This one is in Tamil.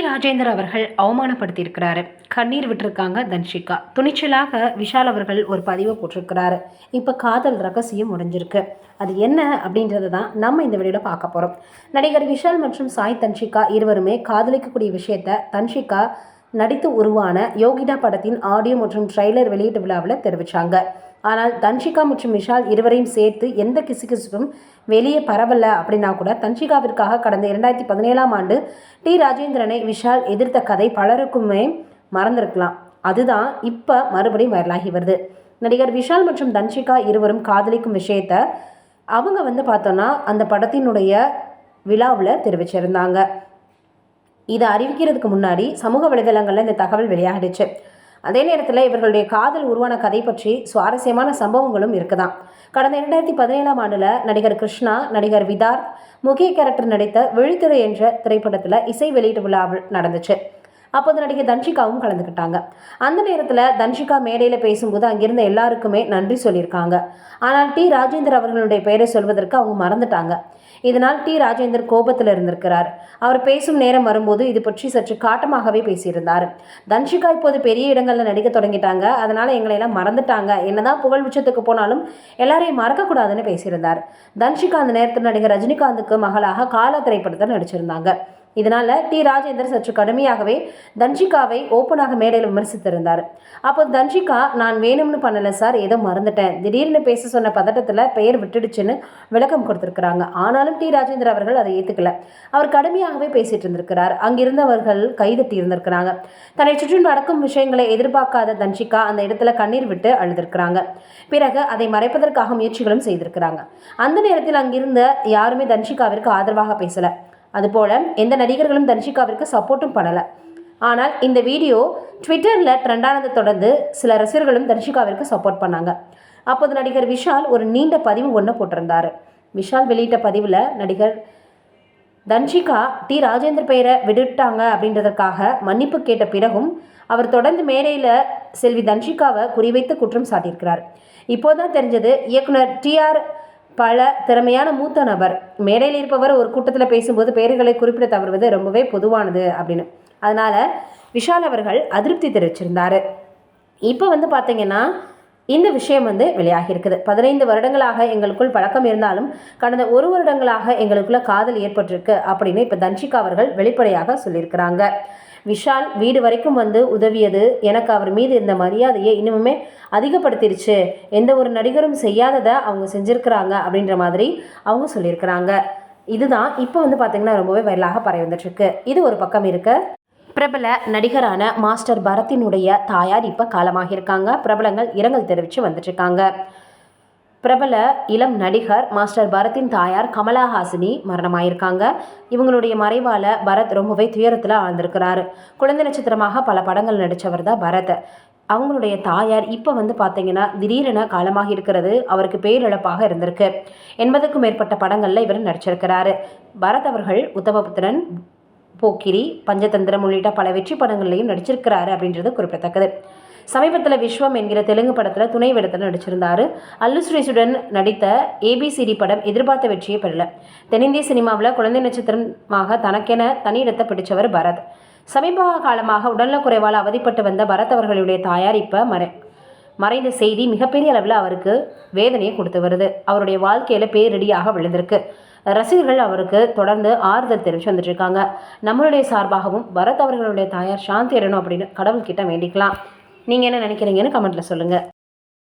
ராஜேந்தர் அவர்கள் அவமானப்படுத்தியிருக்கிறாரு. கண்ணீர் விட்டுருக்காங்க தன்ஷிகா. துணிச்சலாக விஷால் அவர்கள் ஒரு பதிவை போட்டிருக்கிறாரு. இப்போ காதல் ரகசியம் முடிஞ்சிருக்கு. அது என்ன அப்படின்றது தான் நம்ம இந்த வீடியோவில் பார்க்க போகிறோம். நடிகர் விஷால் மற்றும் சாய் தன்ஷிகா இருவருமே காதலிக்கக்கூடிய விஷயத்த தன்ஷிகா நடித்து உருவான யோகிதா படத்தின் ஆடியோ மற்றும் ட்ரெய்லர் வெளியீட்டு விழாவில் தெரிவித்தாங்க. ஆனால் தன்ஷிகா மற்றும் விஷால் இருவரையும் சேர்த்து எந்த கிசுகிசுப்பும் வெளியே பரவல அப்படின்னா கூட தன்ஷிகாவிற்காக கடந்த 2017ஆம் ஆண்டு ராஜேந்திரனை விஷால் எதிர்த்த கதை பலருக்குமே மறந்திருக்கலாம். அதுதான் இப்போ மறுபடியும் வைரலாகி வருது. நடிகர் விஷால் மற்றும் தன்ஷிகா இருவரும் காதலிக்கும் விஷயத்த அவங்க பார்த்தோன்னா அந்த படத்தினுடைய விழாவில் தெரிவிச்சிருந்தாங்க. இதை அறிவிக்கிறதுக்கு முன்னாடி சமூக வலைதளங்களில் இந்த தகவல் வெளியாகிடுச்சு. அதே நேரத்தில் இவர்களுடைய காதல் உருவான கதை பற்றி சுவாரஸ்யமான சம்பவங்களும் இருக்குதான். கடந்த 2017ஆம் ஆண்டில் நடிகர் கிருஷ்ணா, நடிகர் விதார்த் முக்கிய கேரக்டர் நடித்த விழித்திரை என்ற திரைப்படத்தில் இசை வெளியீட்டு விழா நடந்துச்சு. அப்போது நடிகை தன்ஷிகாவும் கலந்துக்கிட்டாங்க. அந்த நேரத்தில் தன்ஷிகா மேடையில் பேசும்போது அங்கிருந்த எல்லாருக்குமே நன்றி சொல்லியிருக்காங்க. ஆனால் ராஜேந்தர் அவர்களுடைய பெயரை சொல்வதற்கு அவங்க மறந்துட்டாங்க. இதனால் ராஜேந்தர் கோபத்தில் இருந்திருக்கிறார். அவர் பேசும் நேரம் வரும்போது இது பற்றி சற்று காட்டமாகவே பேசியிருந்தார். தன்ஷிகா இப்போது பெரிய இடங்களில் நடிக்க தொடங்கிட்டாங்க, அதனால் எங்களையெல்லாம் மறந்துட்டாங்க, என்னதான் புகழ் உச்சத்துக்கு போனாலும் எல்லாரையும் மறக்கக்கூடாதுன்னு பேசியிருந்தார். தன்ஷிகா அந்த நேரத்தில் நடிகர் ரஜினிகாந்துக்கு மகளாக காலா திரைப்படத்தில் நடிச்சிருந்தாங்க. இதனால் ராஜேந்தர் சற்று கடுமையாகவே தன்ஷிகாவை ஓப்பனாக மேடையில் விமர்சித்திருந்தார். அப்போது தன்ஷிகா, நான் வேணும்னு பண்ணலை சார், ஏதோ மறந்துட்டேன், திடீர்னு பேச சொன்ன பதட்டத்தில் பெயர் விட்டுடுச்சுன்னு விளக்கம் கொடுத்துருக்குறாங்க. ஆனாலும் ராஜேந்தர் அவர்கள் அதை ஏற்றுக்கல. அவர் கடுமையாகவே பேசிட்டு இருந்திருக்கிறார். அங்கிருந்தவர்கள் கைதட்டி இருந்திருக்கிறாங்க. தன்னை சுற்றி நடக்கும் விஷயங்களை எதிர்பார்க்காத தன்ஷிகா அந்த இடத்துல கண்ணீர் விட்டு அழுதிருக்கிறாங்க. பிறகு அதை மறைப்பதற்காக முயற்சிகளும் செய்திருக்கிறாங்க. அந்த நேரத்தில் அங்கிருந்த யாருமே தன்ஷிகாவிற்கு ஆதரவாக பேசலை. அதுபோல் எந்த நடிகர்களும் தன்ஷிகாவிற்கு சப்போர்ட்டும் பண்ணலை. ஆனால் இந்த வீடியோ ட்விட்டரில் ட்ரெண்டானதை தொடர்ந்து சில ரசிகர்களும் தன்ஷிகாவிற்கு சப்போர்ட் பண்ணாங்க. அப்போது நடிகர் விஷால் ஒரு நீண்ட பதிவு ஒன்று போட்டிருந்தார். விஷால் வெளியிட்ட பதிவில் நடிகர் தன்ஷிகா ராஜேந்தர் பெயரை விட்டுட்டாங்க அப்படின்றதற்காக மன்னிப்பு கேட்ட பிறகும் அவர் தொடர்ந்து மேடையில் செல்வி தன்ஷிகாவை குறிவைத்து குற்றம் சாட்டியிருக்கிறார். இப்போதான் தெரிஞ்சது, இயக்குனர் பல திறமையான மூத்த நபர் மேடையில் இருப்பவர் ஒரு கூட்டத்தில் பேசும்போது பெயர்களை குறிப்பிட தவறுவது ரொம்பவே பொதுவானது அப்படின்னு. அதனால் விஷால் அவர்கள் அதிருப்தி தெரிவிச்சிருந்தார். இப்போ பார்த்தீங்கன்னா இந்த விஷயம் வெளியாகி இருக்குது. 15 வருடங்களாக எங்களுக்குள் பழக்கம் இருந்தாலும் கடந்த 1 வருடங்களாக எங்களுக்குள்ள காதல் ஏற்பட்டிருக்கு அப்படின்னு இப்போ தன்ஷிகா அவர்கள் வெளிப்படையாக சொல்லியிருக்கிறாங்க. விஷால் வீடு வரைக்கும் உதவியது எனக்கு அவர் மீது இருந்த மரியாதையை இன்னுமே அதிகப்படுத்திருச்சு, எந்த ஒரு நடிகரும் செய்யாததை அவங்க செஞ்சுருக்கிறாங்க அப்படின்ற மாதிரி அவங்க சொல்லியிருக்கிறாங்க. இதுதான் இப்போ பார்த்திங்கன்னா ரொம்பவே வைரலாக பரவி வந்துட்டுருக்கு. இது ஒரு பக்கம் இருக்க, பிரபல நடிகரான மாஸ்டர் பரத்தினுடைய தாயார் இப்போ காலமாகியிருக்காங்க. பிரபலங்கள் இரங்கல் தெரிவித்து வந்துட்டுருக்காங்க. பிரபல இளம் நடிகர் மாஸ்டர் பரத்தின் தாயார் கமலஹாசினி மரணமாயிருக்காங்க. இவங்களுடைய மறைவால் பரத் ரொம்பவே துயரத்தில் ஆழ்ந்திருக்கிறாரு. குழந்தை நட்சத்திரமாக பல படங்கள் நடித்தவர் தான் பரத். அவங்களுடைய தாயார் இப்போ பார்த்தீங்கன்னா திடீரென காலமாக இருக்கிறது அவருக்கு பேரிழப்பாக இருந்திருக்கு. 80க்கும் மேற்பட்ட படங்களில் இவர் நடிச்சிருக்கிறாரு. பரத் அவர்கள் உத்தமபுத்திரன், போக்கிரி, பஞ்சதந்திரம் உள்ளிட்ட பல வெற்றி படங்கள்லையும் நடிச்சிருக்கிறாரு அப்படின்றது குறிப்பிடத்தக்கது. சமீபத்தில் விஸ்வம் என்கிற தெலுங்கு படத்தில் துணை வேடத்தில் நடிச்சிருந்தார். அல்லு சுரேஷுடன் நடித்த ABCD படம் எதிர்பார்த்த வெற்றியை பெறல. தென்னிந்திய சினிமாவில் குழந்தை நட்சத்திரமாக தனக்கென தனியிடத்தை பிடிச்சவர் பரத். சமீப காலமாக உடல்நலக்குறைவால் அவதிப்பட்டு வந்த பரத் அவர்களுடைய தாயார் இப்போ மறைந்த செய்தி மிகப்பெரிய அளவில் அவருக்கு வேதனையை கொடுத்து வருது. அவருடைய வாழ்க்கையில் பேரிடியாக விழுந்திருக்கு. ரசிகர்கள் அவருக்கு தொடர்ந்து ஆறுதல் தெரிவித்து வந்துட்டு இருக்காங்க. நம்மளுடைய சார்பாகவும் பரத் அவர்களுடைய தாயார் சாந்தி அடையணும் அப்படின்னு கடவுள்கிட்ட வேண்டிக்கலாம். நீங்கள் என்ன நினைக்கிறீங்கன்னு கமெண்ட்டில் சொல்லுங்கள்.